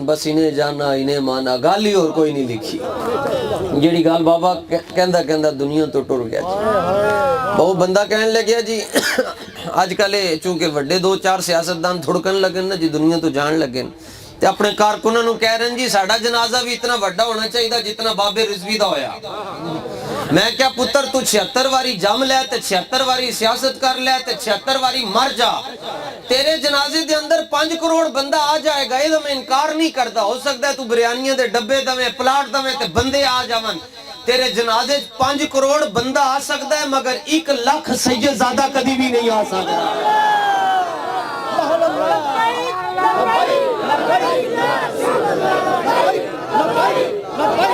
بس انہیں جانا انہیں مانا، گالی اور کوئی نہیں لکھی۔ جیڑی گال بابا کہندہ دنیا تو ٹر گیا جی۔ وہ بندہ کہنے لگیا جی آج کل چونکہ وڈے دو چار سیاستدان تھڑکن لگن نا جی، دنیا تو جان لگن، تے اپنے کارکنوں نو کہہ رہے ہیں جی ساڑھا جنازہ بھی اتنا وڈا ہونا چاہیے جتنا بابے رضوی دا ہویا۔ میں کیا پتر تو 76 واری جم لے تے 76 واری سیاست کر لے تے 76 واری مر جا، تیرے جنازے دے اندر 5 کروڑ بندہ آ جائے گا، یہ میں انکار نہیں کرتا۔ ہو سکتا ہے تو بریانیاں دے ڈبے دویں پلاٹ دویں تے بندے آ جاون، تیرے جنازے 5 کروڑ بندہ آ سکتا ہے مگر 1 لاکھ سید زیادہ کبھی بھی نہیں آ سکتا۔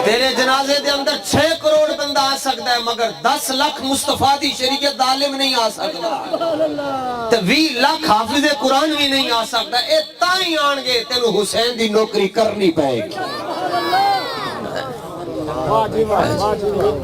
تیرے جنازے دے اندر 6 کروڑ بندہ آ سکتا ہے مگر 10 لاکھ مصطفیٰ دی شریعت عالم نہیں آ سکتا، 20 لاکھ حافظ قرآن بھی نہیں آ سکتا۔ اے تائیں آن گے تینو حسین دی نوکری کرنی پائے گی۔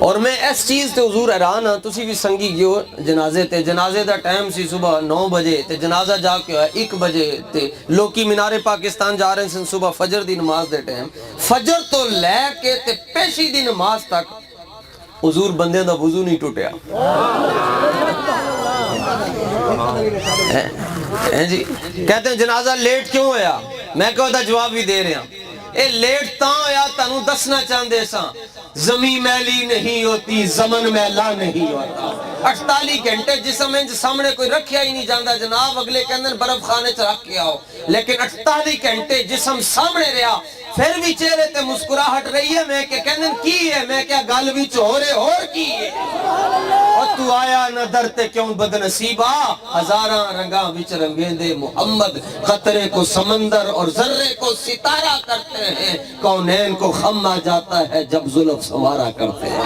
اور میں اس چیز تے حضور حیران ہاں، تسی بھی سنگی گیو جنازے تے، جنازے دا ٹائم سی صبح 9 بجے تے جنازہ جا کے ہویا 1 بجے تے لوکی مینار پاکستان جا رہے ہیں صبح فجر دی نماز دے ٹائم، فجر تو لے کے تے پیشی دی نماز تک حضور بندے دا وضو نہیں ٹوٹیا۔ جی کہتے ہیں جنازہ لیٹ کیوں ہویا؟ میں کہو دا جواب بھی دے رہے ہیں۔ اے لیٹ تاں ہویا تانوں دسنا چاندے ساں، زمین میلی نہیں ہوتی زمن میلا نہیں ہوتا۔ 48 گھنٹے جسم انج سامنے کوئی رکھیا ہی نہیں جاندہ جناب، اگلے کہندن برف خانے چ رکھ کے آؤ، لیکن 48 گھنٹے جسم سامنے رہا پھر بھی چہرے تے مسکراہٹ رہی ہے۔ میں کہ کہندن کی ہے؟ میں کیا گل بھی چورے اور کی ہے؟ اور تو آیا نہ در تے کیوں بدنصیبہ، ہزاراں رنگاں وچ رنگیں دے محمد، خطرے کو سمندر اور ذرے کو ستارہ کرتے ہیں، کونین کو خم آ جاتا ہے جب زلف سوارا کرتے ہیں۔